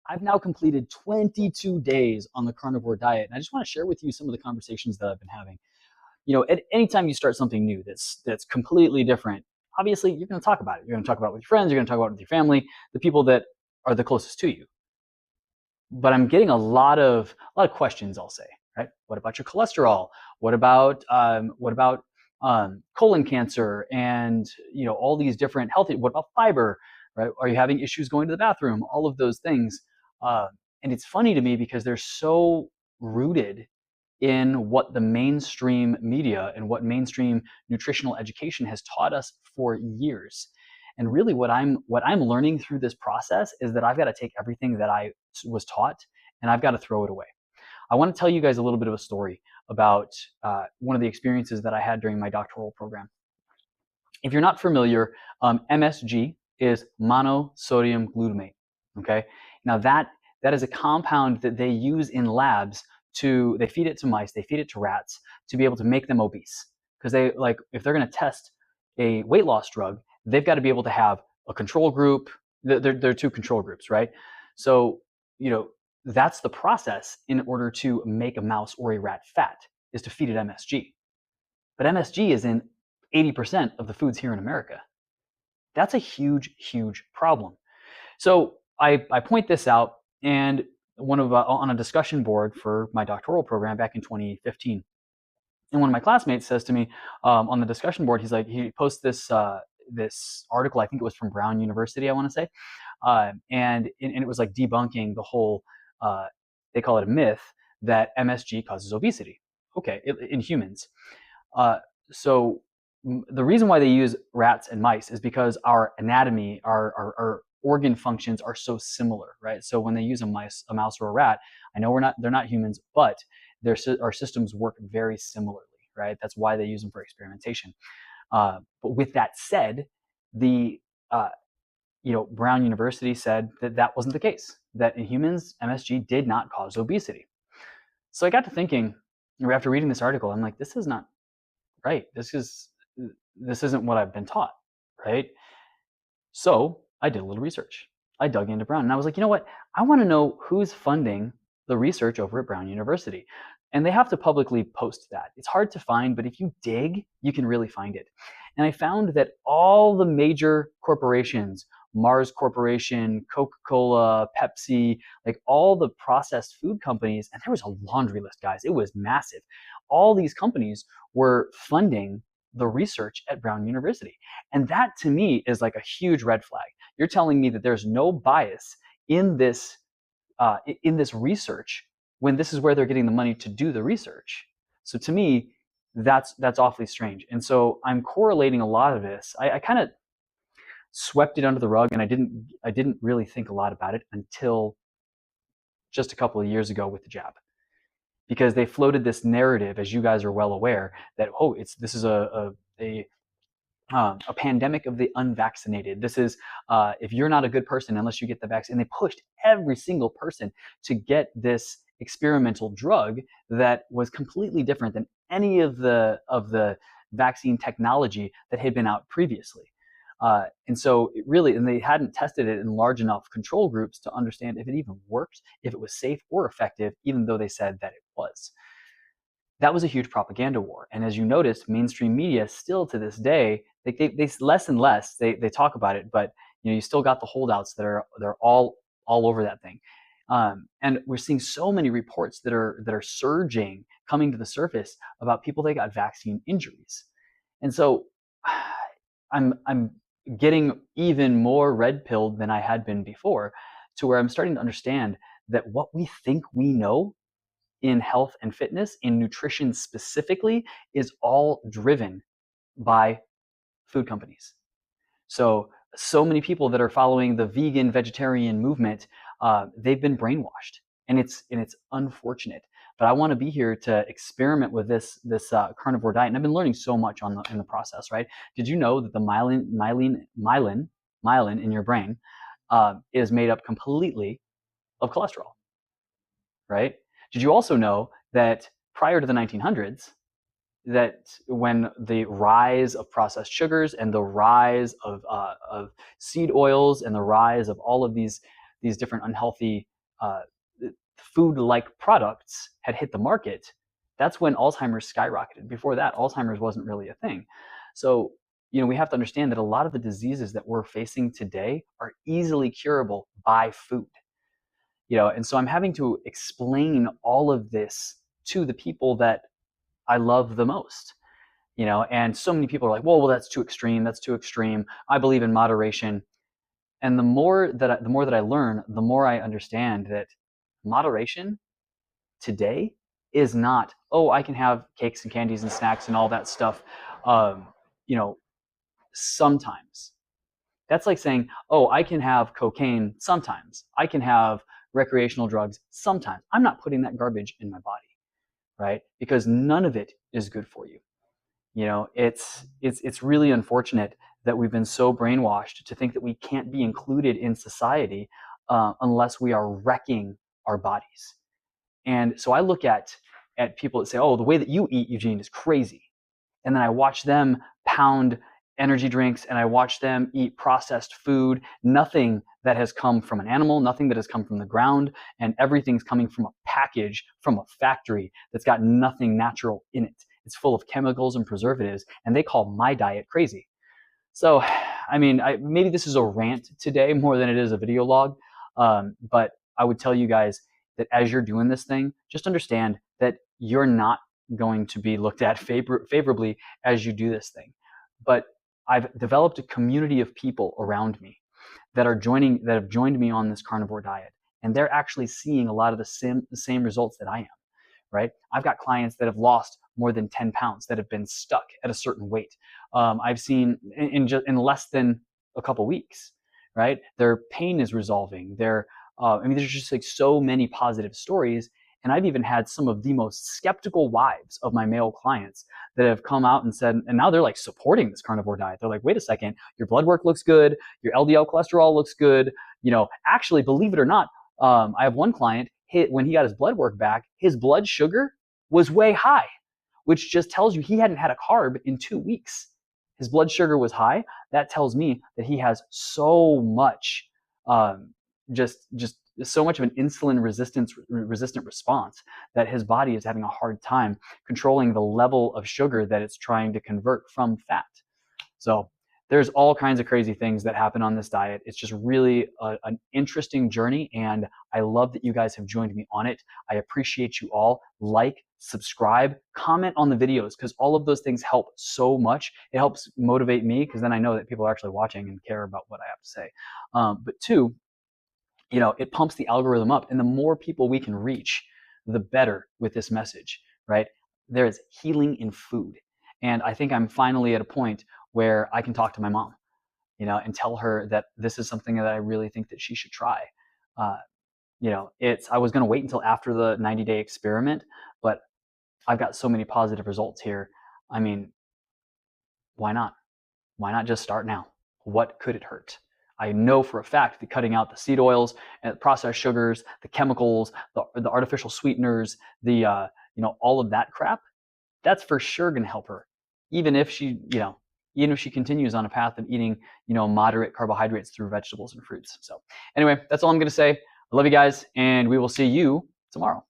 I've now completed 22 days on the carnivore diet, and I just want to share with you some of the conversations that I've been having. At any time you start something new that's completely different, obviously you're going to talk about it. You're going to talk about it with your friends. You're going to talk about it with your family, the people that are the closest to you. But I'm getting a lot of questions. I'll say, right? What about your cholesterol? What about colon cancer and all these different healthy? What about fiber? Right? Are you having issues going to the bathroom? All of those things. And it's funny to me because they're so rooted in what the mainstream media and what mainstream nutritional education has taught us for years. And really what I'm learning through this process is that I've got to take everything that I was taught and I've got to throw it away. I want to tell you guys a little bit of a story about one of the experiences that I had during my doctoral program. If you're not familiar, MSG is monosodium glutamate. Okay, now that is a compound that they use in labs they feed it to mice, they feed it to rats to be able to make them obese. Because if they're going to test a weight loss drug, they've got to be able to have a control group. There are two control groups, right? So, that's the process in order to make a mouse or a rat fat, is to feed it MSG. But MSG is in 80% of the foods here in America. That's a huge, huge problem. So I point this out, and on a discussion board for my doctoral program back in 2015. And one of my classmates says to me on the discussion board, he posts this article, I think it was from Brown University, I want to say, and it was like debunking the whole, they call it a myth, that MSG causes obesity. Okay, in humans. So the reason why they use rats and mice is because our anatomy, our organ functions are so similar, right? So when they use a mouse or a rat, I know they're not humans, but our systems work very similarly, right? That's why they use them for experimentation. But with that said, Brown University said that wasn't the case, that in humans, MSG did not cause obesity. So I got to thinking, after reading this article, I'm like, this is not right. This isn't what I've been taught, right? So I did a little research. I dug into Brown and I was like, you know what? I want to know who's funding the research over at Brown University. And they have to publicly post that. It's hard to find, but if you dig, you can really find it. And I found that all the major corporations, Mars Corporation, Coca-Cola, Pepsi, like all the processed food companies, and there was a laundry list, guys. It was massive. All these companies were funding the research at Brown University. And that to me is like a huge red flag. You're telling me that there's no bias in this research when this is where they're getting the money to do the research. So to me, that's awfully strange. And so I'm correlating a lot of this. I kind of swept it under the rug, and I didn't really think a lot about it until just a couple of years ago with the jab. Because they floated this narrative, as you guys are well aware, that this is a pandemic of the unvaccinated. This is if you're not a good person unless you get the vaccine. And they pushed every single person to get this experimental drug that was completely different than any of the vaccine technology that had been out previously. And so they hadn't tested it in large enough control groups to understand if it even worked, if it was safe or effective, even though they said that it was. That was a huge propaganda war. And as you noticed, mainstream media still to this day, they less and less, they talk about it, but you still got the holdouts they're all over that thing. And we're seeing so many reports that are surging, coming to the surface about people that got vaccine injuries. And so I'm getting even more red-pilled than I had been before, to where I'm starting to understand that what we think we know in health and fitness, in nutrition specifically, is all driven by food companies. So many people that are following the vegan, vegetarian movement, they've been brainwashed, and it's unfortunate. But I want to be here to experiment with this carnivore diet, and I've been learning so much in the process. Right? Did you know that the myelin in your brain is made up completely of cholesterol? Right? Did you also know that prior to the 1900s, that when the rise of processed sugars and the rise of seed oils and the rise of all of these different unhealthy uh, food-like products had hit the market, that's when Alzheimer's skyrocketed. Before that, Alzheimer's wasn't really a thing. So, we have to understand that a lot of the diseases that we're facing today are easily curable by food. And so I'm having to explain all of this to the people that I love the most. And so many people are like, well, that's too extreme. That's too extreme. I believe in moderation. And the more that I learn, the more I understand that moderation today is not, oh, I can have cakes and candies and snacks and all that stuff, sometimes. That's like saying, oh, I can have cocaine sometimes. I can have recreational drugs sometimes. I'm not putting that garbage in my body, right? Because none of it is good for you. It's really unfortunate that we've been so brainwashed to think that we can't be included in society unless we are wrecking our bodies. And so I look at people that say, oh, the way that you eat, Eugene, is crazy. And then I watch them pound energy drinks and I watch them eat processed food, nothing that has come from an animal, nothing that has come from the ground, and everything's coming from a package from a factory that's got nothing natural in it. It's full of chemicals and preservatives, and they call my diet crazy. So, maybe this is a rant today more than it is a video log, but I would tell you guys that as you're doing this thing, just understand that you're not going to be looked at favorably as you do this thing. But I've developed a community of people around me that have joined me on this carnivore diet, and they're actually seeing a lot of the same results that I am. Right? I've got clients that have lost more than 10 pounds that have been stuck at a certain weight. I've seen in less than a couple weeks, right? Their pain is resolving. There's just like so many positive stories. And I've even had some of the most skeptical wives of my male clients that have come out and said, and now they're like supporting this carnivore diet. They're like, wait a second, your blood work looks good. Your LDL cholesterol looks good. Actually, believe it or not, I have one client, when he got his blood work back, his blood sugar was way high, which just tells you he hadn't had a carb in 2 weeks. His blood sugar was high. That tells me that he has so much, just so much of an insulin resistant response that his body is having a hard time controlling the level of sugar that it's trying to convert from fat. So there's all kinds of crazy things that happen on this diet. It's just really an interesting journey, and I love that you guys have joined me on it. I appreciate you all. Like, subscribe, comment on the videos, because all of those things help so much. It helps motivate me, because then I know that people are actually watching and care about what I have to say. But two, it pumps the algorithm up, and the more people we can reach, the better with this message, right? There is healing in food. And I think I'm finally at a point where I can talk to my mom, and tell her that this is something that I really think that she should try. I was going to wait until after the 90-day experiment, but I've got so many positive results here. Why not? Why not just start now? What could it hurt? I know for a fact that cutting out the seed oils and the processed sugars, the chemicals, the artificial sweeteners, all of that crap, that's for sure going to help her. Even if she continues on a path of eating, moderate carbohydrates through vegetables and fruits. So anyway, that's all I'm going to say. I love you guys, and we will see you tomorrow.